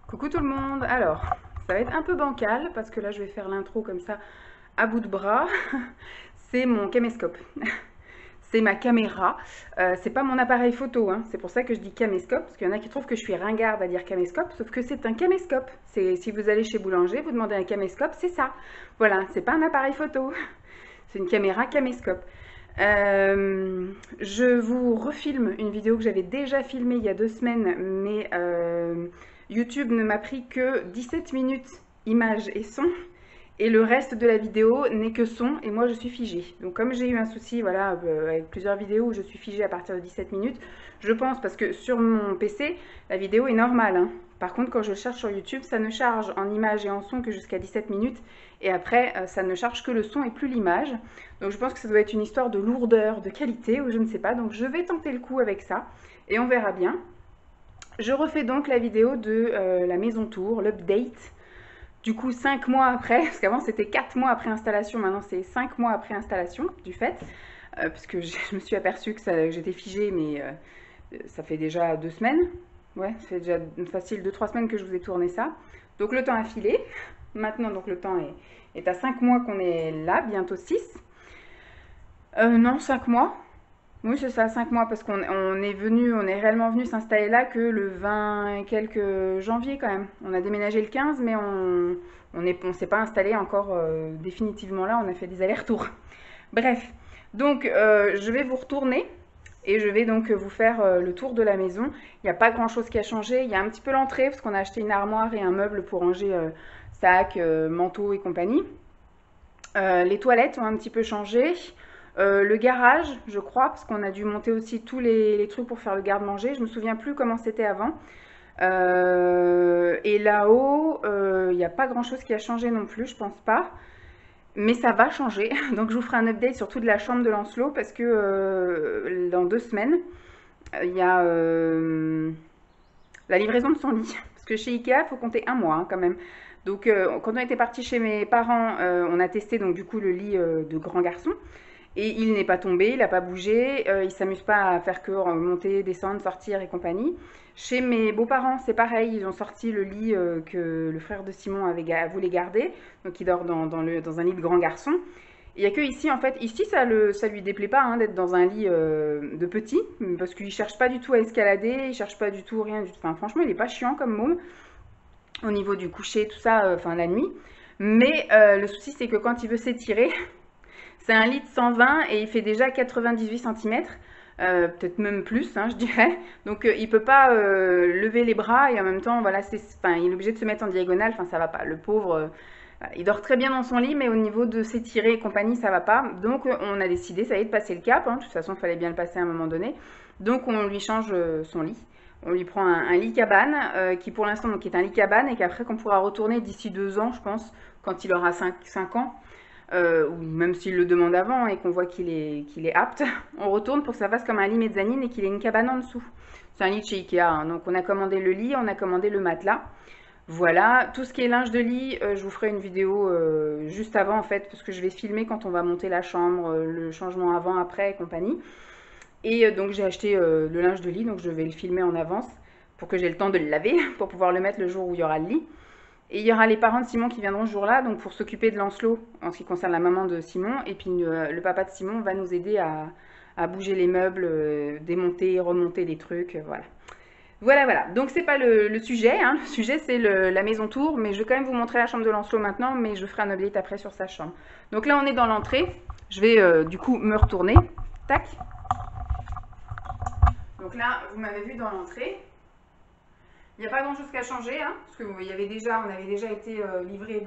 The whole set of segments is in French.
Coucou tout le monde. Alors, ça va être un peu bancal parce que là je vais faire l'intro comme ça à bout de bras. C'est mon caméscope. C'est ma caméra. C'est pas mon appareil photo, hein. C'est pour ça que je dis caméscope, parce qu'il y en a qui trouvent que je suis ringarde à dire caméscope, sauf que c'est un caméscope. Si vous allez chez Boulanger, vous demandez un caméscope, c'est ça. Voilà, c'est pas un appareil photo. C'est une caméra caméscope. Je vous refilme une vidéo que j'avais déjà filmée il y a 2 semaines, mais YouTube ne m'a pris que 17 minutes images et son, et le reste de la vidéo n'est que son, et moi je suis figée. Donc comme j'ai eu un souci, voilà, avec plusieurs vidéos où je suis figée à partir de 17 minutes, je pense, parce que sur mon PC, la vidéo est normale, hein. Par contre, quand je cherche sur YouTube, ça ne charge en images et en son que jusqu'à 17 minutes, et après, ça ne charge que le son et plus l'image. Donc je pense que ça doit être une histoire de lourdeur, de qualité, ou je ne sais pas. Donc je vais tenter le coup avec ça, et on verra bien. Je refais donc la vidéo de la maison tour, l'update. Du coup, 5 mois après, parce qu'avant c'était 4 mois après installation, maintenant c'est 5 mois après installation du fait, puisque je me suis aperçue que j'étais figée, mais ça fait déjà 2 semaines. Ouais, ça fait déjà facile 2-3 semaines que je vous ai tourné ça. Donc le temps a filé. Maintenant, donc le temps est à 5 mois qu'on est là, bientôt 6. Non, 5 mois. Oui, c'est ça, 5 mois, parce qu'on est réellement venu s'installer là que le 20 et quelques janvier quand même. On a déménagé le 15, mais on s'est pas installé encore définitivement là, on a fait des allers-retours. Bref, donc je vais vous retourner et je vais donc vous faire le tour de la maison. Il n'y a pas grand-chose qui a changé, il y a un petit peu l'entrée, parce qu'on a acheté une armoire et un meuble pour ranger sacs, manteaux et compagnie. Les toilettes ont un petit peu changé. Le garage, je crois, parce qu'on a dû monter aussi tous les trucs pour faire le garde-manger. Je me souviens plus comment c'était avant. Et là-haut, il n'y a pas grand-chose qui a changé non plus, je pense pas. Mais ça va changer. Donc je vous ferai un update sur toute la chambre de Lancelot parce que dans 2 semaines, il y a la livraison de son lit. Parce que chez Ikea, il faut compter un mois hein, quand même. Donc quand on était parti chez mes parents, on a testé donc du coup le lit de grand garçon. Et il n'est pas tombé, il n'a pas bougé, il ne s'amuse pas à faire que monter, descendre, sortir et compagnie. Chez mes beaux-parents, c'est pareil, ils ont sorti le lit que le frère de Simon voulait garder, donc il dort dans un lit de grand garçon. Il n'y a que ici, en fait, ici ça lui déplaît pas hein, d'être dans un lit de petit, parce qu'il ne cherche pas du tout à escalader, il ne cherche pas du tout rien du tout. Enfin, franchement, il n'est pas chiant comme môme, au niveau du coucher, tout ça, enfin la nuit. Mais le souci, c'est que quand il veut s'étirer, c'est un lit de 120 et il fait déjà 98 cm, peut-être même plus, hein, je dirais. Donc il ne peut pas lever les bras et en même temps, voilà, il est obligé de se mettre en diagonale. Enfin, ça va pas. Le pauvre, il dort très bien dans son lit, mais au niveau de s'étirer et compagnie, ça va pas. Donc on a décidé, ça y est, de passer le cap. Hein. De toute façon, il fallait bien le passer à un moment donné. Donc on lui change son lit. On lui prend un lit cabane qui pour l'instant donc est un lit cabane et qu'après qu'on pourra retourner d'ici 2 ans, je pense, quand il aura 5 ans. Ou même s'il le demande avant et qu'on voit qu'il est apte, on retourne pour que ça fasse comme un lit mezzanine et qu'il ait une cabane en dessous. C'est un lit de chez Ikea, hein. Donc on a commandé le lit, on a commandé le matelas. Voilà, tout ce qui est linge de lit, je vous ferai une vidéo juste avant en fait, parce que je vais filmer quand on va monter la chambre, le changement avant, après et compagnie. Et donc j'ai acheté le linge de lit, donc je vais le filmer en avance pour que j'ai le temps de le laver, pour pouvoir le mettre le jour où il y aura le lit. Et il y aura les parents de Simon qui viendront ce jour-là, donc pour s'occuper de Lancelot en ce qui concerne la maman de Simon. Et puis le papa de Simon va nous aider à bouger les meubles, démonter, remonter les trucs, voilà. Voilà, voilà. Donc c'est pas le sujet, hein. Le sujet c'est la maison tour, mais je vais quand même vous montrer la chambre de Lancelot maintenant, mais je ferai un update après sur sa chambre. Donc là on est dans l'entrée, je vais du coup me retourner, tac. Donc là vous m'avez vu dans l'entrée. Il n'y a pas grand chose qui a changé, hein, parce qu'on avait déjà été livré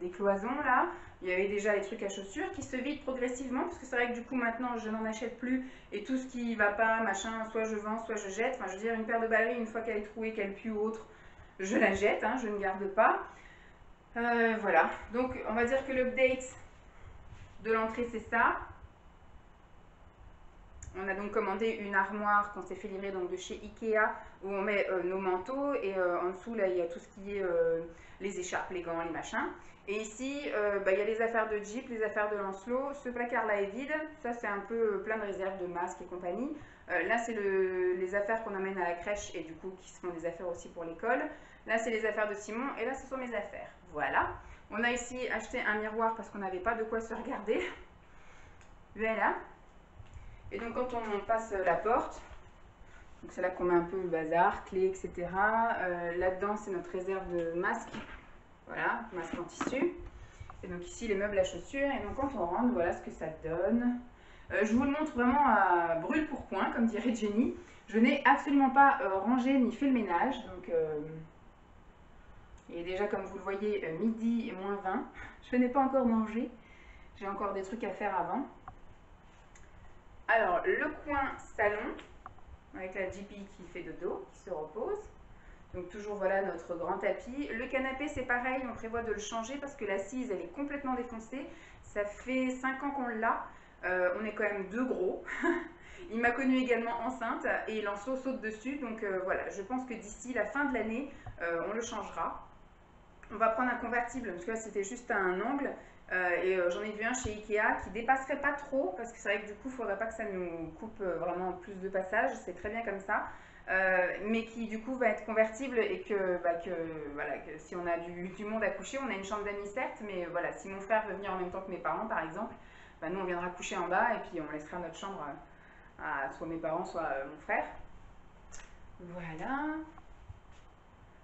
des cloisons là. Il y avait déjà les trucs à chaussures qui se vident progressivement, parce que c'est vrai que du coup maintenant je n'en achète plus et tout ce qui va pas, machin, soit je vends, soit je jette. Enfin je veux dire une paire de ballerines, une fois qu'elle est trouée, qu'elle pue ou autre, je la jette, hein, je ne garde pas. Voilà, donc on va dire que l'update de l'entrée c'est ça. On a donc commandé une armoire qu'on s'est fait livrer donc de chez Ikea où on met nos manteaux et en dessous là il y a tout ce qui est les écharpes, les gants, les machins. Et ici il y a les affaires de Jeep, les affaires de Lancelot. Ce placard là est vide, ça c'est un peu plein de réserves de masques et compagnie. Là, c'est les affaires qu'on amène à la crèche et du coup qui seront des affaires aussi pour l'école. Là, c'est les affaires de Simon et là, ce sont mes affaires. Voilà. On a ici acheté un miroir parce qu'on n'avait pas de quoi se regarder. Voilà. Et donc, quand on passe la porte, c'est là qu'on met un peu le bazar, clés, etc. Là-dedans, c'est notre réserve de masques. Voilà, masque en tissu. Et donc ici, les meubles à chaussures. Et donc quand on rentre, voilà ce que ça donne. Je vous le montre vraiment à brûle pour point, comme dirait Jenny. Je n'ai absolument pas rangé ni fait le ménage. Donc il est déjà, comme vous le voyez, midi et moins 20. Je n'ai pas encore mangé. J'ai encore des trucs à faire avant. Alors, le coin salon, avec la JP qui fait dodo, qui se repose. Donc toujours voilà notre grand tapis. Le canapé c'est pareil, on prévoit de le changer parce que l'assise elle est complètement défoncée. Ça fait 5 ans qu'on l'a. On est quand même deux gros. Il m'a connue également enceinte et Lancelot saute dessus. Donc voilà, je pense que d'ici la fin de l'année, on le changera. On va prendre un convertible parce que là c'était juste à un angle. J'en ai vu un chez Ikea qui dépasserait pas trop parce que c'est vrai que du coup il ne faudrait pas que ça nous coupe vraiment plus de passages. C'est très bien comme ça. Mais qui du coup va être convertible et voilà, que si on a du monde à coucher, on a une chambre d'amis certes, mais voilà, si mon frère veut venir en même temps que mes parents par exemple, nous on viendra coucher en bas et puis on laissera notre chambre à soit mes parents, soit mon frère. Voilà.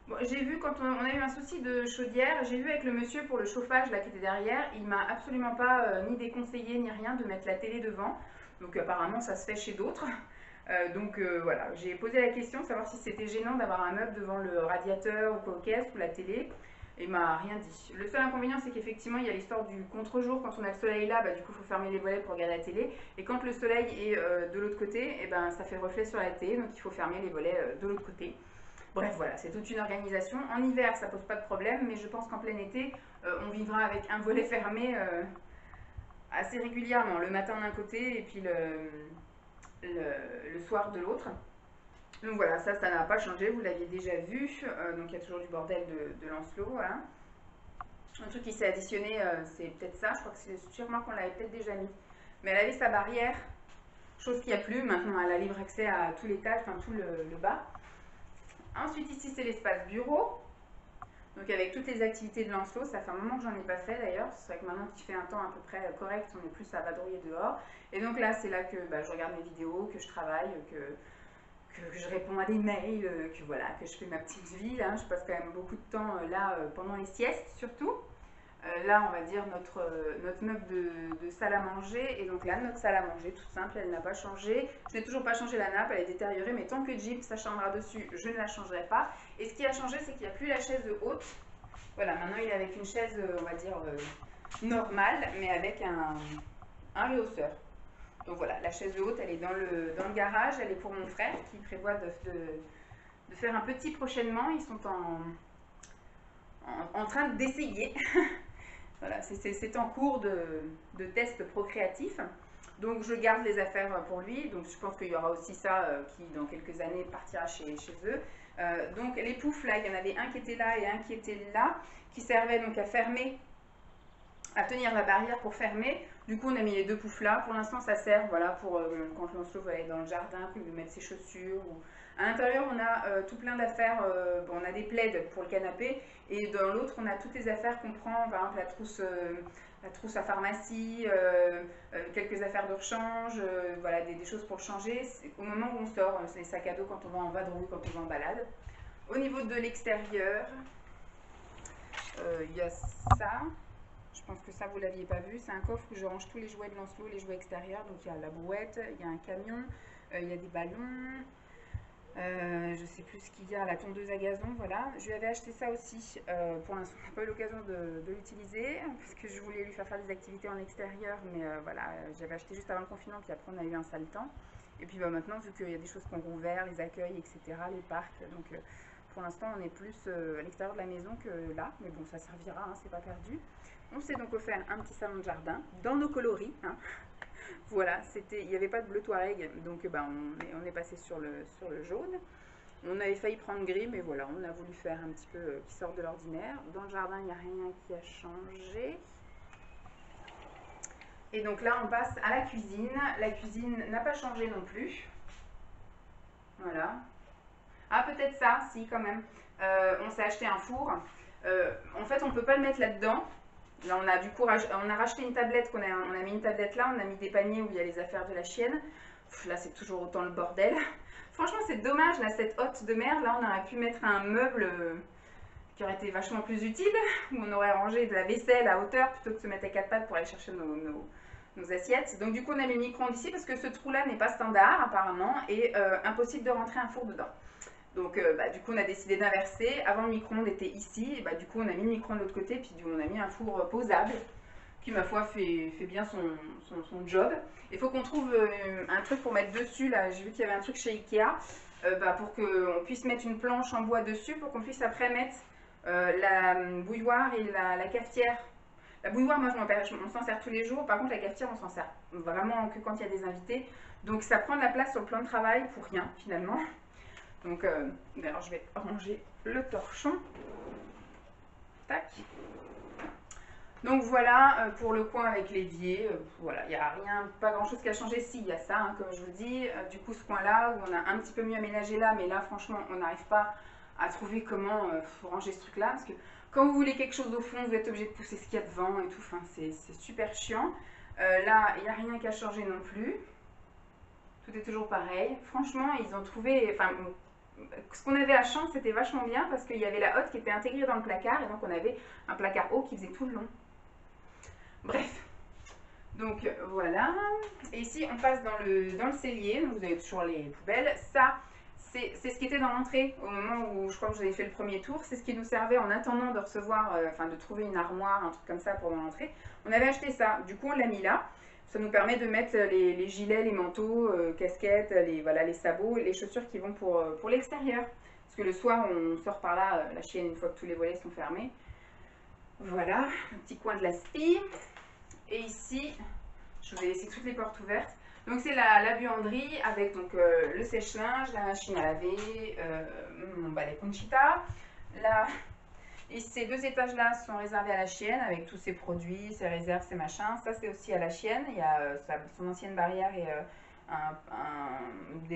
Bon, j'ai vu quand on a eu un souci de chaudière, j'ai vu avec le monsieur pour le chauffage là qui était derrière, il m'a absolument pas ni déconseillé ni rien de mettre la télé devant. Donc apparemment ça se fait chez d'autres. Voilà, j'ai posé la question de savoir si c'était gênant d'avoir un meuble devant le radiateur ou quoi caisse ou la télé. Et il m'a rien dit. Le seul inconvénient, c'est qu'effectivement, il y a l'histoire du contre-jour. Quand on a le soleil là, du coup, il faut fermer les volets pour regarder la télé. Et quand le soleil est de l'autre côté, ça fait reflet sur la télé, donc il faut fermer les volets de l'autre côté. Bref, voilà, c'est toute une organisation. En hiver, ça pose pas de problème, mais je pense qu'en plein été, on vivra avec un volet fermé assez régulièrement. Le matin d'un côté et puis le soir de l'autre. Donc voilà, ça n'a pas changé, vous l'aviez déjà vu. Donc il y a toujours du bordel de Lancelot. Voilà. Un truc qui s'est additionné, c'est peut-être ça. Je crois que c'est sûrement qu'on l'avait peut-être déjà mis. Mais elle avait sa barrière, chose qu'il n'y a plus. Maintenant, elle a libre accès à tout l'étage, enfin tout le bas. Ensuite, ici, c'est l'espace bureau. Donc avec toutes les activités de Lancelot, ça fait un moment que j'en ai pas fait d'ailleurs. C'est vrai que maintenant qu'il fait un temps à peu près correct, on est plus à vadrouiller dehors. Et donc là, c'est là que je regarde mes vidéos, que je travaille, que je réponds à des mails, que je fais ma petite vie. Là. Je passe quand même beaucoup de temps là pendant les siestes surtout. Là, on va dire notre meuble de salle à manger. Et donc là, notre salle à manger, toute simple, elle n'a pas changé. Je n'ai toujours pas changé la nappe, elle est détériorée, mais tant que Jeep s'acharnera dessus, je ne la changerai pas. Et ce qui a changé, c'est qu'il n'y a plus la chaise haute. Voilà, maintenant il est avec une chaise, on va dire, normale, mais avec un rehausseur. Donc voilà, la chaise haute, elle est dans le garage, elle est pour mon frère qui prévoit de faire un petit prochainement. Ils sont en train d'essayer. Voilà, c'est en cours de test procréatif. Donc je garde les affaires pour lui. Donc je pense qu'il y aura aussi ça qui dans quelques années partira chez eux. Donc les poufs là, il y en avait un qui était là et un qui était là, qui servaient donc à fermer, à tenir la barrière pour fermer. Du coup on a mis les deux poufs là. Pour l'instant ça sert voilà, pour quand Lancelot va aller dans le jardin, qu'il veut mettre ses chaussures. À l'intérieur on a tout plein d'affaires, on a des plaids pour le canapé et dans l'autre on a toutes les affaires qu'on prend, par exemple la trousse à pharmacie, quelques affaires de rechange, voilà, des choses pour le changer. Au moment où on sort, c'est les sacs à dos quand on va en vadrouille, quand on va en balade. Au niveau de l'extérieur, il y a ça. Je pense que ça, vous ne l'aviez pas vu. C'est un coffre où je range tous les jouets de Lancelot, les jouets extérieurs. Donc il y a la brouette, il y a un camion, il y a des ballons. Je ne sais plus ce qu'il y a, la tondeuse à gazon, voilà. Je lui avais acheté ça aussi. Pour l'instant, on n'a pas eu l'occasion de l'utiliser parce que je voulais lui faire des activités en extérieur. Mais voilà, j'avais acheté juste avant le confinement, puis après on a eu un sale temps. Et puis maintenant, vu qu'il y a des choses qui ont rouvert, les accueils, etc., les parcs, donc pour l'instant, on est plus à l'extérieur de la maison que là. Mais bon, ça servira, hein, c'est pas perdu. On s'est donc offert un petit salon de jardin dans nos coloris. Hein. Voilà, il n'y avait pas de bleu Touareg, donc on est passé sur le jaune. On avait failli prendre gris, mais voilà, on a voulu faire un petit peu qui sort de l'ordinaire. Dans le jardin, il n'y a rien qui a changé. Et donc là, on passe à la cuisine. La cuisine n'a pas changé non plus. Voilà. Ah, peut-être ça, si, quand même. On s'est acheté un four. En fait, on peut pas le mettre là-dedans. Là, on a du coup on a racheté une tablette, on a mis une tablette là, on a mis des paniers où il y a les affaires de la chienne. Là, c'est toujours autant le bordel. Franchement, c'est dommage, là, cette hotte de merde. Là, on aurait pu mettre un meuble qui aurait été vachement plus utile, où on aurait rangé de la vaisselle à hauteur plutôt que de se mettre à quatre pattes pour aller chercher nos assiettes. Donc, du coup, on a mis le micro-ondes ici parce que ce trou-là n'est pas standard, apparemment, et impossible de rentrer un four dedans. Donc, du coup, on a décidé d'inverser. Avant, le micro-ondes était ici. Et du coup, on a mis le micro-ondes de l'autre côté. Puis, on a mis un four posable qui, ma foi, fait bien son job. Il faut qu'on trouve un truc pour mettre dessus. Là, j'ai vu qu'il y avait un truc chez Ikea. Pour qu'on puisse mettre une planche en bois dessus. Pour qu'on puisse après mettre la bouilloire et la cafetière. La bouilloire, moi, on s'en sert tous les jours. Par contre, la cafetière, on s'en sert vraiment que quand il y a des invités. Donc, ça prend de la place sur le plan de travail pour rien, finalement. Donc, alors je vais ranger le torchon. Tac. Donc voilà pour le coin avec l'évier. Voilà, il n'y a rien, pas grand chose qui a changé. Si, il y a ça, hein, comme je vous dis. Du coup, ce coin-là, où on a un petit peu mieux aménagé là, mais là, franchement, on n'arrive pas à trouver comment ranger ce truc-là. Parce que quand vous voulez quelque chose au fond, vous êtes obligé de pousser ce qu'il y a devant et tout. Enfin, c'est super chiant. Là, il n'y a rien qui a changé non plus. Tout est toujours pareil. Franchement, ils ont trouvé. Enfin, ce qu'on avait à Champs, c'était vachement bien parce qu'il y avait la hotte qui était intégrée dans le placard et donc on avait un placard haut qui faisait tout le long. Bref, donc voilà. Et ici, on passe dans le cellier. Donc vous avez toujours les poubelles. Ça, c'est ce qui était dans l'entrée au moment où je crois que vous avez fait le premier tour. C'est ce qui nous servait en attendant de recevoir, de trouver une armoire, un truc comme ça pour dans l'entrée. On avait acheté ça. Du coup, on l'a mis là. Ça nous permet de mettre les gilets, les manteaux, casquettes, les sabots, les chaussures qui vont pour l'extérieur. Parce que le soir, on sort par là, la chienne, une fois que tous les volets sont fermés. Voilà, un petit coin de la spie. Et ici, je vous ai laissé toutes les portes ouvertes. Donc c'est la buanderie avec donc, le sèche-linge, la machine à laver, mon balai Conchita. Là, et ces deux étages-là sont réservés à la chienne avec tous ses produits, ses réserves, ses machins. Ça, c'est aussi à la chienne. Il y a son ancienne barrière et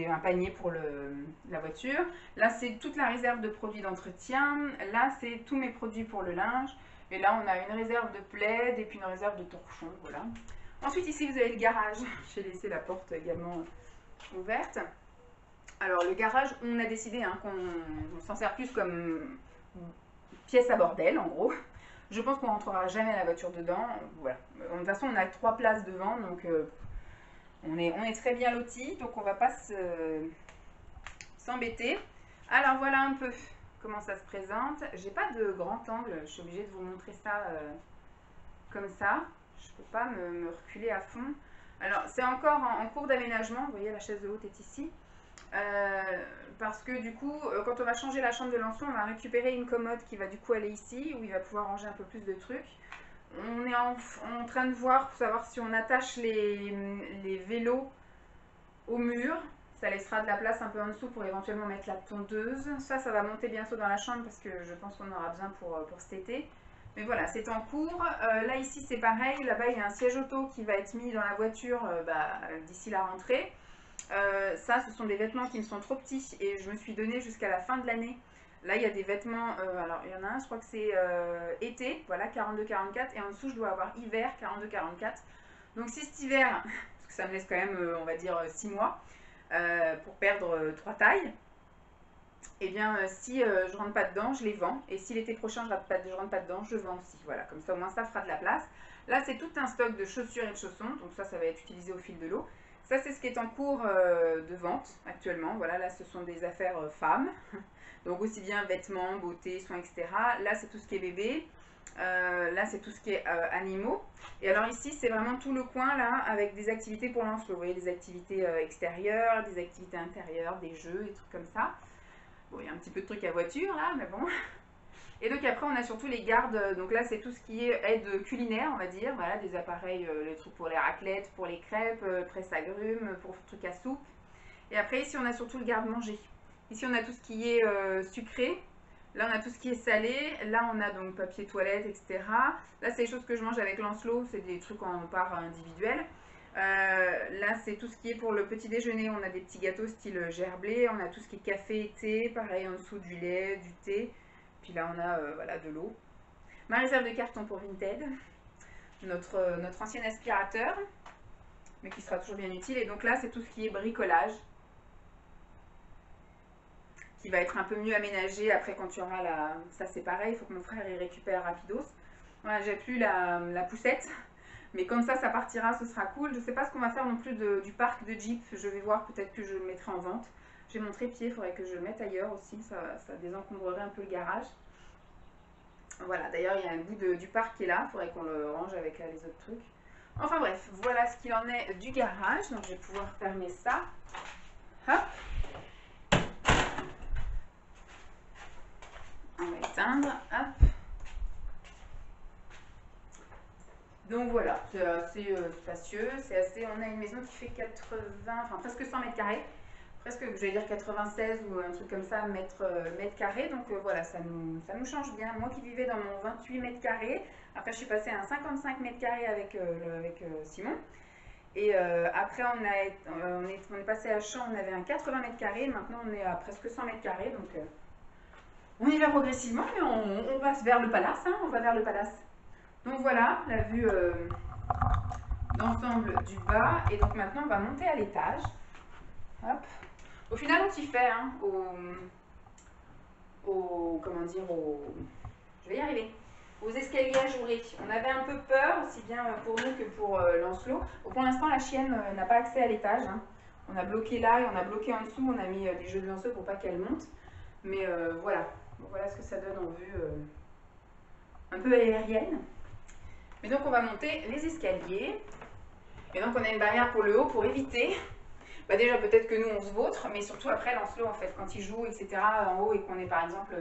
un panier pour la voiture. Là, c'est toute la réserve de produits d'entretien. Là, c'est tous mes produits pour le linge. Et là, on a une réserve de plaid et puis une réserve de torchons. Voilà. Ensuite, ici, vous avez le garage. J'ai laissé la porte également ouverte. Alors, le garage, on a décidé qu'on s'en sert plus comme pièce à bordel, en gros. Je pense qu'on rentrera jamais la voiture dedans. Voilà. De toute façon, on a 3 places devant, donc on est très bien lotis, donc on va pas s'embêter. Alors voilà un peu comment ça se présente. J'ai pas de grand angle, je suis obligée de vous montrer ça comme ça. Je peux pas me reculer à fond. Alors c'est encore en cours d'aménagement. Vous voyez, la chaise de haute est ici. Parce que du coup, quand on va changer la chambre de Lancelot, on va récupérer une commode qui va du coup aller ici, où il va pouvoir ranger un peu plus de trucs. On est en train de voir pour savoir si on attache les vélos au mur. Ça laissera de la place un peu en dessous pour éventuellement mettre la tondeuse. Ça va monter bientôt dans la chambre parce que je pense qu'on aura besoin pour cet été. Mais voilà, c'est en cours. Là, ici, c'est pareil. Là-bas, il y a un siège auto qui va être mis dans la voiture d'ici la rentrée. Ça, ce sont des vêtements qui me sont trop petits et je me suis donné jusqu'à la fin de l'année. Là, il y a des vêtements, alors il y en a un, je crois que c'est été, voilà, 42-44, et en dessous, je dois avoir hiver, 42-44. Donc si cet hiver, parce que ça me laisse quand même, on va dire, 6 mois, pour perdre 3 tailles, et bien si je rentre pas dedans, je les vends, et si l'été prochain, je rentre pas dedans, je vends aussi, voilà, comme ça au moins ça fera de la place. Là, c'est tout un stock de chaussures et de chaussons, donc ça va être utilisé au fil de l'eau. Ça, c'est ce qui est en cours de vente actuellement. Voilà, là, ce sont des affaires femmes. Donc, aussi bien vêtements, beauté, soins, etc. Là, c'est tout ce qui est bébé. Là, c'est tout ce qui est animaux. Et alors ici, c'est vraiment tout le coin, là, avec des activités pour Lancelot. Vous voyez, des activités extérieures, des activités intérieures, des jeux, des trucs comme ça. Bon, il y a un petit peu de trucs à voiture, là, mais bon... Et donc après, on a surtout les gardes. Donc là, c'est tout ce qui est aide culinaire, on va dire. Voilà, des appareils, les trucs pour les raclettes, pour les crêpes, presse-agrumes, pour trucs à soupe. Et après, ici, on a surtout le garde-manger. Ici, on a tout ce qui est sucré. Là, on a tout ce qui est salé. Là, on a donc papier toilette, etc. Là, c'est les choses que je mange avec Lancelot. C'est des trucs en part individuelle. Là, c'est tout ce qui est pour le petit déjeuner. On a des petits gâteaux style gerblé. On a tout ce qui est café et thé. Pareil, en dessous du lait, du thé. Puis là, on a voilà, de l'eau. Ma réserve de carton pour Vinted. Notre ancien aspirateur, mais qui sera toujours bien utile. Et donc là, c'est tout ce qui est bricolage, qui va être un peu mieux aménagé après quand tu auras la... Ça, c'est pareil, il faut que mon frère y récupère rapidos. Voilà, j'ai plus la poussette. Mais comme ça partira, ce sera cool. Je ne sais pas ce qu'on va faire non plus du parc de Jeep. Je vais voir, peut-être que je le mettrai en vente. J'ai mon trépied, il faudrait que je le mette ailleurs aussi. Ça désencombrerait un peu le garage. Voilà, d'ailleurs, il y a un bout du parc qui est là. Il faudrait qu'on le range avec les autres trucs. Enfin bref, voilà ce qu'il en est du garage. Donc, je vais pouvoir fermer ça. Hop. On va éteindre. Hop. Donc voilà, c'est assez spacieux, on a une maison qui fait 80, enfin presque 100 mètres carrés, presque, je vais dire 96 ou un truc comme ça, mètres carrés, donc voilà, ça nous change bien. Moi qui vivais dans mon 28 mètres carrés, après je suis passée à un 55 mètres carrés avec Simon, et après on est passé à Champ, on avait un 80 mètres carrés, maintenant on est à presque 100 mètres carrés, donc on y va progressivement, mais on va vers le palace, hein, on va vers le palace. Donc voilà, la vue d'ensemble du bas. Et donc maintenant, on va monter à l'étage. Hop. Au final, on s'y fait, hein, comment dire, je vais y arriver, aux escaliers ajourés. On avait un peu peur, aussi bien pour nous que pour Lancelot. Pour l'instant, la chienne n'a pas accès à l'étage. Hein. On a bloqué là et on a bloqué en dessous. On a mis des jeux de Lancelot pour pas qu'elle monte. Mais voilà. Donc, voilà ce que ça donne en vue un peu aérienne. Mais donc on va monter les escaliers. Et donc on a une barrière pour le haut pour éviter. Bah déjà peut-être que nous on se vautre, mais surtout après Lancelot en fait, quand il joue, etc. en haut et qu'on est par exemple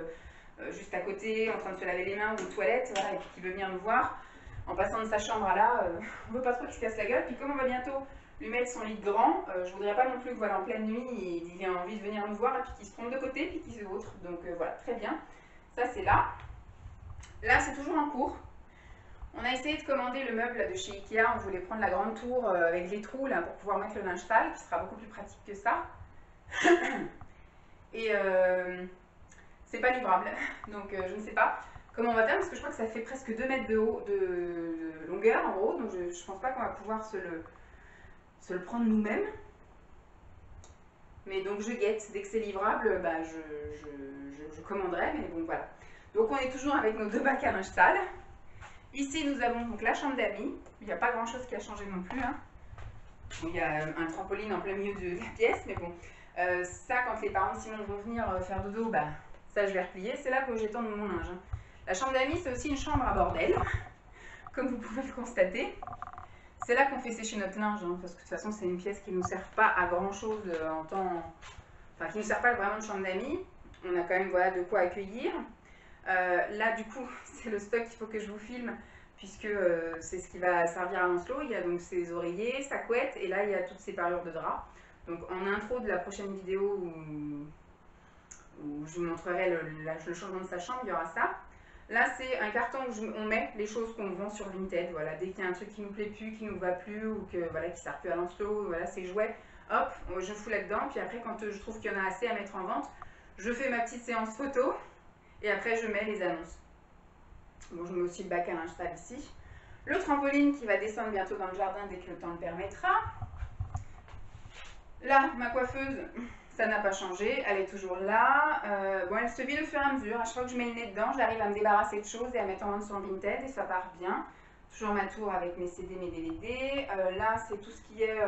juste à côté, en train de se laver les mains ou aux toilettes, voilà, et puis qu'il veut venir nous voir, en passant de sa chambre à là, on veut pas trop qu'il se casse la gueule. Puis comme on va bientôt lui mettre son lit de grand, je voudrais pas non plus que voilà, en pleine nuit, il ait envie de venir nous voir et puis qu'il se trompe de côté puis qu'il se vautre. Donc voilà, très bien. Ça c'est là. Là c'est toujours en cours. On a essayé de commander le meuble là, de chez Ikea, on voulait prendre la grande tour avec les trous là, pour pouvoir mettre le linge sale, qui sera beaucoup plus pratique que ça. Et c'est pas livrable, donc je ne sais pas comment on va faire, parce que je crois que ça fait presque 2 mètres de longueur en gros, donc je pense pas qu'on va pouvoir se le prendre nous-mêmes. Mais donc je guette, dès que c'est livrable, bah, je commanderai, mais bon voilà. Donc on est toujours avec nos 2 bacs à linge sale. Ici, nous avons donc la chambre d'amis. Il n'y a pas grand-chose qui a changé non plus. Hein. Il y a un trampoline en plein milieu de la pièce, mais bon. Ça, quand les parents de Simon vont venir faire dodo, bah, ça, je vais replier. C'est là que j'étends mon linge. Hein. La chambre d'amis, c'est aussi une chambre à bordel, comme vous pouvez le constater. C'est là qu'on fait sécher notre linge, hein, parce que de toute façon, c'est une pièce qui ne nous sert pas à grand-chose en temps... Enfin, qui ne nous sert pas vraiment de chambre d'amis. On a quand même voilà, de quoi accueillir. Là, du coup, c'est le stock qu'il faut que je vous filme, puisque c'est ce qui va servir à Lancelot. Il y a donc ses oreillers, sa couette, et là, il y a toutes ses parures de drap. Donc, en intro de la prochaine vidéo où je vous montrerai le changement de sa chambre, il y aura ça. Là, c'est un carton où on met les choses qu'on vend sur Vinted. Voilà, dès qu'il y a un truc qui nous plaît plus, qui nous va plus, ou que voilà, qui ne sert plus à Lancelot, voilà, ses jouets, hop, je fous là-dedans. Puis après, quand je trouve qu'il y en a assez à mettre en vente, je fais ma petite séance photo. Et après, je mets les annonces. Bon, je mets aussi le bac à linge sale ici. Le trampoline qui va descendre bientôt dans le jardin dès que le temps le permettra. Là, ma coiffeuse, ça n'a pas changé. Elle est toujours là. Bon, elle se vide au fur et à mesure. À chaque fois que je mets le nez dedans, j'arrive à me débarrasser de choses et à mettre en vente sur Vinted et ça part bien. Toujours ma tour avec mes CD, mes DVD. Là, c'est tout ce qui est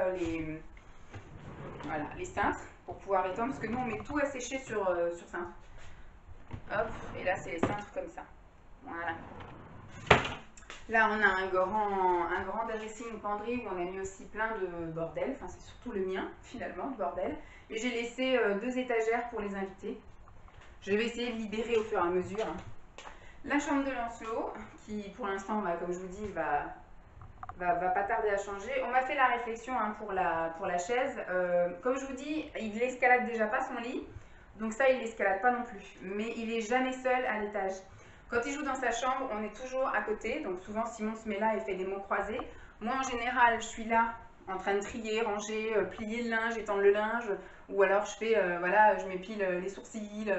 les cintres pour pouvoir étendre. Parce que nous, on met tout à sécher sur cintre. Hop, et là c'est les cintres comme ça. Voilà. Là on a un grand dressing penderie où on a mis aussi plein de bordel. Enfin c'est surtout le mien finalement, de bordel. Et j'ai laissé 2 étagères pour les invités. Je vais essayer de libérer au fur et à mesure. La chambre de Lancelot, qui pour l'instant, comme je vous dis, va pas tarder à changer. On m'a fait la réflexion hein, pour la chaise. Comme je vous dis, il n'escalade déjà pas son lit. Donc ça, il l'escalade pas non plus. Mais il est jamais seul à l'étage. Quand il joue dans sa chambre, on est toujours à côté. Donc souvent, Simon se met là et fait des mots croisés. Moi, en général, je suis là en train de trier, ranger, plier le linge, étendre le linge, ou alors je fais, voilà, je m'épile les sourcils,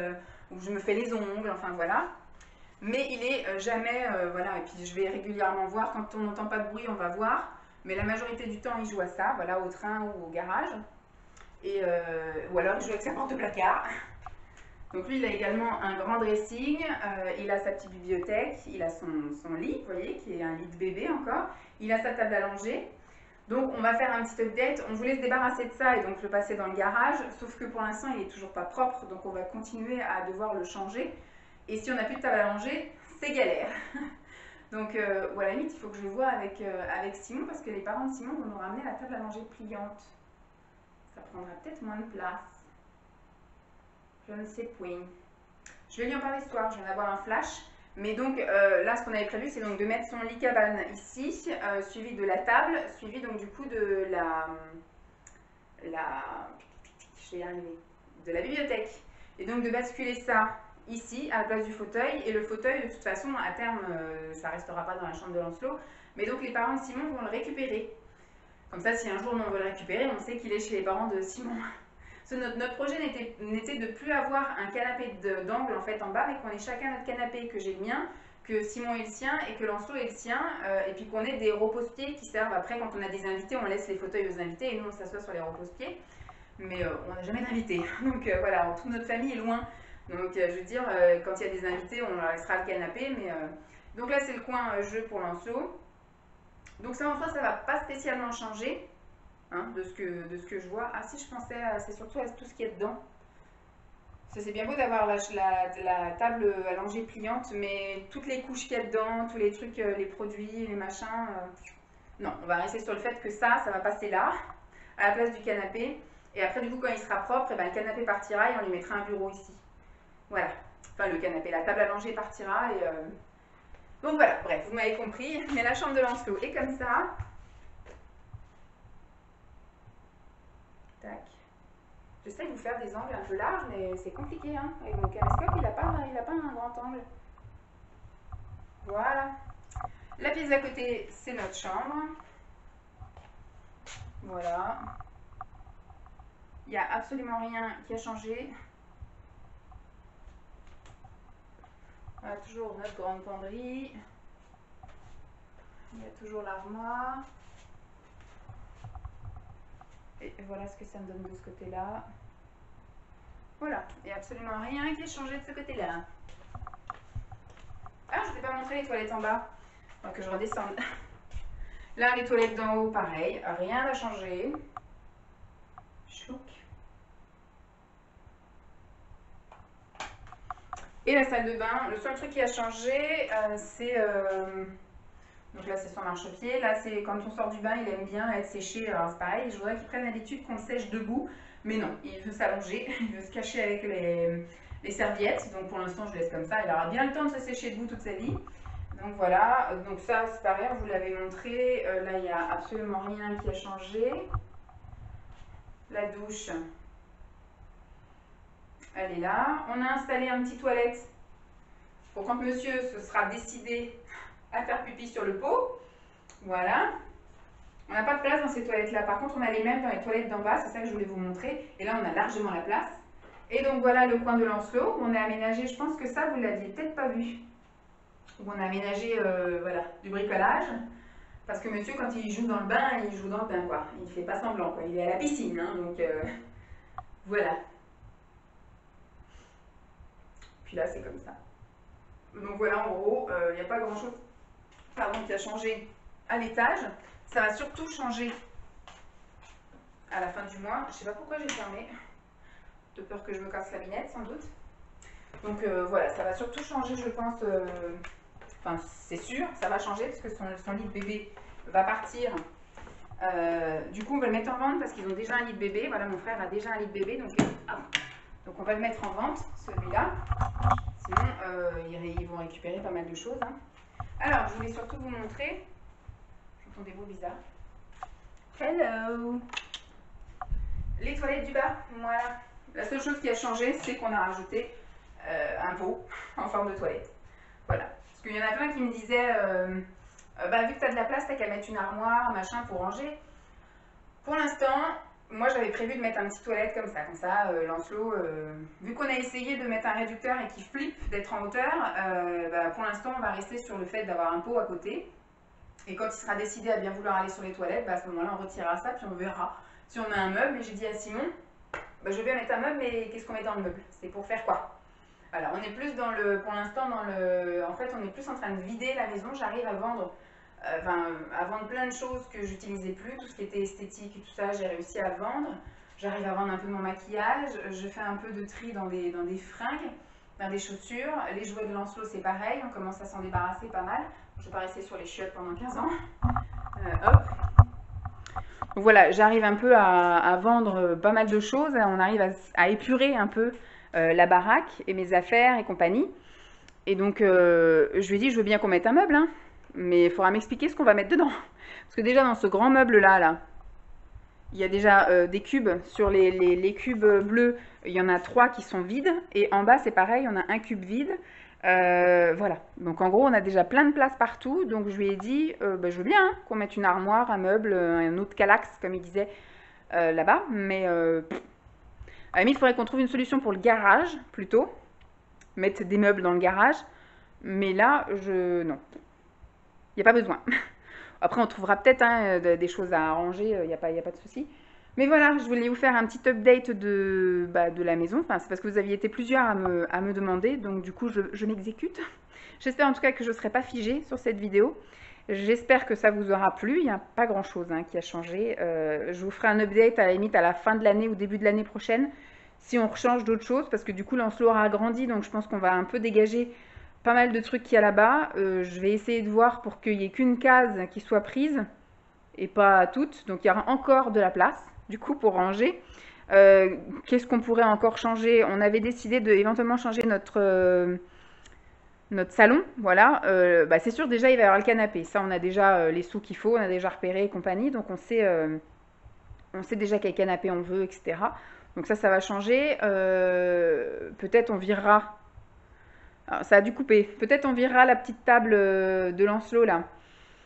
ou je me fais les ongles, enfin voilà. Mais il est jamais, voilà, et puis je vais régulièrement voir, quand on n'entend pas de bruit, on va voir, mais la majorité du temps, il joue à ça, voilà, au train ou au garage, et, ou alors il joue avec sa porte-placard. Donc lui, il a également un grand dressing, il a sa petite bibliothèque, il a son lit, vous voyez, qui est un lit de bébé encore, il a sa table à langer. Donc on va faire un petit update, on voulait se débarrasser de ça et donc le passer dans le garage, sauf que pour l'instant il n'est toujours pas propre, donc on va continuer à devoir le changer. Et si on n'a plus de table à langer, c'est galère. Donc ou à la limite, il faut que je vois avec Simon, parce que les parents de Simon vont nous ramener la table à langer pliante. Ça prendra peut-être moins de place. Je ne sais point. Je vais lui en parler ce soir, je viens d'avoir un flash. Mais donc là, ce qu'on avait prévu, c'est donc de mettre son lit cabane ici, suivi de la table, suivi donc du coup de je vais y arriver, de la bibliothèque. Et donc de basculer ça ici, à la place du fauteuil. Et le fauteuil, de toute façon, à terme, ça ne restera pas dans la chambre de Lancelot. Mais donc les parents de Simon vont le récupérer. Comme ça, si un jour on veut le récupérer, on sait qu'il est chez les parents de Simon. Notre projet n'était de plus avoir un canapé d'angle en fait en bas, mais qu'on ait chacun notre canapé, que j'ai le mien, que Simon ait le sien et que Lancelot ait le sien, et puis qu'on ait des repose-pieds qui servent après quand on a des invités, on laisse les fauteuils aux invités et nous on s'assoit sur les repose-pieds, mais on n'a jamais d'invités, donc voilà, toute notre famille est loin, donc je veux dire, quand il y a des invités, on leur laissera le canapé, mais donc là c'est le coin jeu pour Lancelot, donc ça en soi ça va pas spécialement changer. Hein, de ce que je vois. Ah si, je pensais, c'est surtout à tout ce qu'il y a dedans. C'est bien beau d'avoir la table allongée pliante, mais toutes les couches qu'il y a dedans, tous les trucs, les produits, les machins, non, on va rester sur le fait que ça va passer là, à la place du canapé. Et après, du coup, quand il sera propre, et ben, le canapé partira et on lui mettra un bureau ici. Voilà. Enfin, le canapé, la table allongée partira. Et, donc voilà, bref, vous m'avez compris. Mais la chambre de Lancelot est comme ça. Tac. J'essaie de vous faire des angles un peu larges, mais c'est compliqué. Hein. Avec mon caméscope, il n'a pas un grand angle. Voilà. La pièce d'à côté, c'est notre chambre. Voilà. Il n'y a absolument rien qui a changé. On a toujours notre grande penderie. Il y a toujours l'armoire. Et voilà ce que ça me donne de ce côté-là. Voilà, il n'y a absolument rien qui a changé de ce côté-là. Ah, je ne t'ai pas montré les toilettes en bas. Donc je redescende. Là, les toilettes d'en haut, pareil. Rien n'a changé. Chouc. Et la salle de bain, le seul truc qui a changé, c'est... donc là, c'est son marchepied. Là, c'est quand on sort du bain, il aime bien être séché. Alors, c'est pareil, je voudrais qu'il prenne l'habitude qu'on le sèche debout. Mais non, il veut s'allonger, il veut se cacher avec les serviettes. Donc, pour l'instant, je laisse comme ça. Il aura bien le temps de se sécher debout toute sa vie. Donc, voilà. Donc, ça, c'est pareil, on vous l'avait montré. Là, il n'y a absolument rien qui a changé. La douche, elle est là. On a installé un petit toilette pour quand monsieur se sera décidé à faire pipi sur le pot. Voilà. On n'a pas de place dans ces toilettes-là. Par contre, on a les mêmes dans les toilettes d'en bas. C'est ça que je voulais vous montrer. Et là, on a largement la place. Et donc, voilà le coin de Lancelot. On a aménagé, je pense que ça, vous ne l'aviez peut-être pas vu. On a aménagé, voilà, du bricolage. Parce que monsieur, quand il joue dans le bain, il joue dans le bain, quoi. Il ne fait pas semblant, quoi. Il est à la piscine, hein, donc voilà. Puis là, c'est comme ça. Donc voilà, en gros, il n'y a pas grand-chose qui a changé à l'étage. Ça va surtout changer à la fin du mois. Je ne sais pas pourquoi j'ai fermé. De peur que je me casse la binette, sans doute. Donc voilà, ça va surtout changer, je pense. Enfin, c'est sûr, ça va changer parce que son lit de bébé va partir. Du coup, on va le mettre en vente parce qu'ils ont déjà un lit de bébé. Voilà, mon frère a déjà un lit de bébé. Donc on va le mettre en vente, celui-là. Sinon, ils vont récupérer pas mal de choses. Hein. Alors, je voulais surtout vous montrer. J'entends des mots bizarres. Hello! Les toilettes du bas, voilà. La seule chose qui a changé, c'est qu'on a rajouté un pot en forme de toilette. Voilà. Parce qu'il y en a plein qui me disaient, vu que tu as de la place, t'as qu'à mettre une armoire, machin, pour ranger. Pour l'instant, moi j'avais prévu de mettre un petit toilette comme ça Lancelot, vu qu'on a essayé de mettre un réducteur et qu'il flippe d'être en hauteur, bah, pour l'instant on va rester sur le fait d'avoir un pot à côté. Et quand il sera décidé à bien vouloir aller sur les toilettes, bah, à ce moment-là on retirera ça, puis on verra si on met un meuble. Et j'ai dit à Simon, bah, je vais bien mettre un meuble, mais qu'est-ce qu'on met dans le meuble? C'est pour faire quoi? Alors on est plus dans le, pour l'instant dans le, en fait on est plus en train de vider la maison. J'arrive à vendre, à vendre plein de choses que j'utilisais plus, tout ce qui était esthétique et tout ça, j'ai réussi à vendre. J'arrive à vendre un peu de mon maquillage, je fais un peu de tri dans des fringues, dans des chaussures. Les jouets de Lancelot c'est pareil, on commence à s'en débarrasser pas mal. Je ne vais pas rester sur les chiottes pendant 15 ans. Hop. Donc voilà, j'arrive un peu à vendre pas mal de choses, on arrive à épurer un peu la baraque et mes affaires et compagnie. Et donc je lui ai dit, je veux bien qu'on mette un meuble, hein, mais il faudra m'expliquer ce qu'on va mettre dedans. Parce que déjà dans ce grand meuble là, il y a déjà des cubes. Sur les cubes bleus, il y en a 3 qui sont vides. Et en bas c'est pareil, on a un cube vide. Voilà, donc en gros on a déjà plein de place partout, donc je lui ai dit bah, je veux bien hein, qu'on mette une armoire, un meuble, un autre calax comme il disait là-bas, mais à la limite il faudrait qu'on trouve une solution pour le garage plutôt, mettre des meubles dans le garage, mais là non, il n'y a pas besoin. Après on trouvera peut-être hein, des choses à arranger, il n'y a pas de souci. Mais voilà, je voulais vous faire un petit update de la maison. Enfin, c'est parce que vous aviez été plusieurs à me demander, donc du coup, je m'exécute. J'espère en tout cas que je ne serai pas figée sur cette vidéo. J'espère que ça vous aura plu. Il n'y a pas grand-chose hein, qui a changé. Je vous ferai un update à la limite à la fin de l'année ou début de l'année prochaine, si on rechange d'autres choses, parce que du coup, Lancelot aura grandi, donc je pense qu'on va un peu dégager pas mal de trucs qu'il y a là-bas. Je vais essayer de voir pour qu'il n'y ait qu'une case qui soit prise, et pas toutes. Donc il y aura encore de la place du coup pour ranger. Qu'est-ce qu'on pourrait encore changer? On avait décidé de éventuellement changer notre salon, voilà. Bah, c'est sûr déjà il va y avoir le canapé, ça on a déjà les sous qu'il faut, on a déjà repéré et compagnie, donc on sait déjà quel canapé on veut, etc. Donc ça va changer. Peut-être on virera, alors, ça a dû couper, peut-être on virera la petite table de Lancelot là,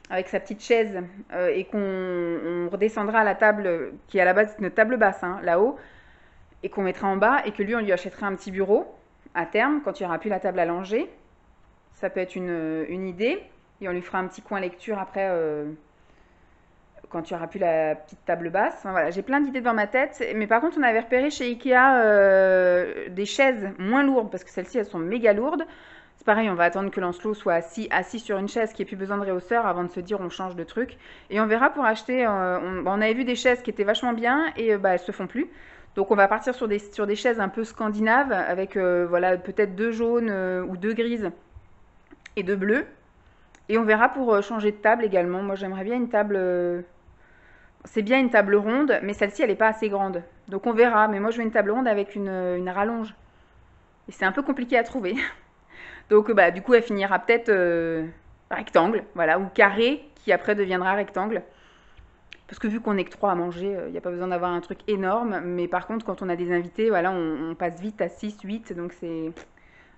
avec sa petite chaise, et qu'on redescendra à la table qui est à la base notre table basse, hein, là-haut, et qu'on mettra en bas, et que lui, on lui achètera un petit bureau à terme, quand il n'y aura plus la table à langer. Ça peut être une idée, et on lui fera un petit coin lecture après, quand il n'y aura plus la petite table basse. Enfin, voilà, j'ai plein d'idées dans ma tête, mais par contre, on avait repéré chez Ikea des chaises moins lourdes, parce que celles-ci, elles sont méga lourdes. C'est pareil, on va attendre que Lancelot soit assis sur une chaise, qu'il n'y ait plus besoin de réhausseur avant de se dire on change de truc. Et on verra pour acheter, on avait vu des chaises qui étaient vachement bien et elles se font plus. Donc on va partir sur des chaises un peu scandinaves avec voilà, peut-être 2 jaunes ou 2 grises et 2 bleues. Et on verra pour changer de table également. Moi j'aimerais bien une table, c'est bien une table ronde, mais celle-ci elle n'est pas assez grande. Donc on verra, mais moi je veux une table ronde avec une rallonge. Et c'est un peu compliqué à trouver. Donc bah, du coup elle finira peut-être rectangle, voilà, ou carré, qui après deviendra rectangle. Parce que vu qu'on n'est que 3 à manger, il n'y a pas besoin d'avoir un truc énorme. Mais par contre quand on a des invités, voilà, on passe vite à 6, 8, donc c'est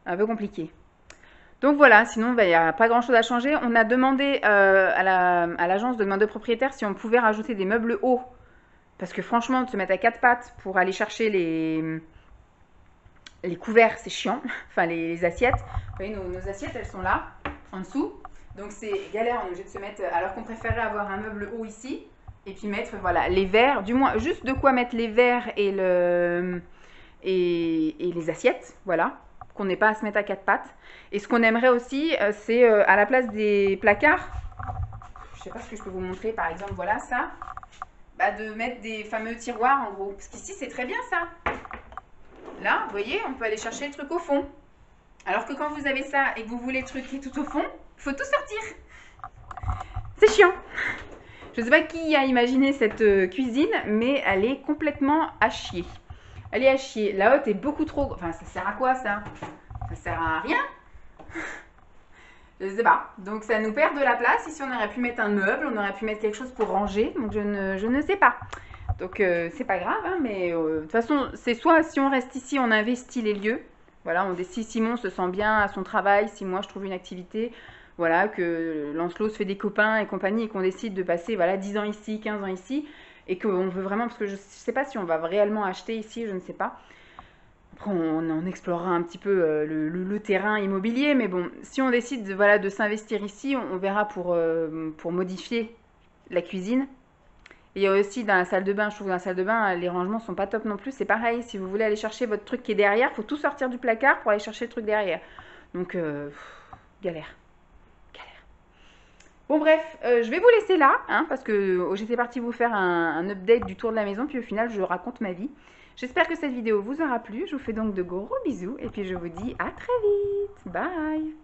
un peu compliqué. Donc voilà, sinon il n'y a pas grand chose à changer. On a demandé à l'agence de demande de propriétaire si on pouvait rajouter des meubles hauts. Parce que franchement, de se mettre à 4 pattes pour aller chercher les couverts, c'est chiant. Enfin, les assiettes. Vous voyez, nos assiettes, elles sont là, en dessous. Donc c'est galère, on est obligé de se mettre... Alors qu'on préférait avoir un meuble haut ici. Et puis mettre, voilà, les verres. Du moins, juste de quoi mettre les verres et les assiettes. Voilà. Qu'on n'ait pas à se mettre à 4 pattes. Et ce qu'on aimerait aussi, c'est à la place des placards. Je ne sais pas ce que je peux vous montrer. Par exemple, voilà ça. Bah, de mettre des fameux tiroirs, en gros. Parce qu'ici, c'est très bien ça. Là, vous voyez, on peut aller chercher le truc au fond. Alors que quand vous avez ça et que vous voulez le truc qui est tout au fond, il faut tout sortir. C'est chiant. Je ne sais pas qui a imaginé cette cuisine, mais elle est complètement à chier. Elle est à chier. La haute est beaucoup trop... Enfin, ça sert à quoi ça? Ça sert à rien. Je ne sais pas. Donc ça nous perd de la place. Ici, on aurait pu mettre un meuble, on aurait pu mettre quelque chose pour ranger. Donc je ne sais pas. Donc c'est pas grave, hein, mais de toute façon, c'est soit si on reste ici, on investit les lieux. Voilà, si Simon se sent bien à son travail, si moi je trouve une activité, voilà, que Lancelot se fait des copains et compagnie et qu'on décide de passer voilà, 10 ans ici, 15 ans ici. et qu'on veut vraiment, parce que je ne sais pas si on va réellement acheter ici, je ne sais pas. Après, on explorera un petit peu le terrain immobilier, mais bon, si on décide de, voilà, de s'investir ici, on verra pour modifier la cuisine. Et il y a aussi dans la salle de bain, je trouve que dans la salle de bain, les rangements sont pas top non plus. C'est pareil, si vous voulez aller chercher votre truc qui est derrière, il faut tout sortir du placard pour aller chercher le truc derrière. Donc, galère. Galère. Bon bref, je vais vous laisser là, hein, parce que j'étais partie vous faire un update du tour de la maison, puis au final je raconte ma vie. J'espère que cette vidéo vous aura plu, je vous fais donc de gros bisous, et puis je vous dis à très vite, bye.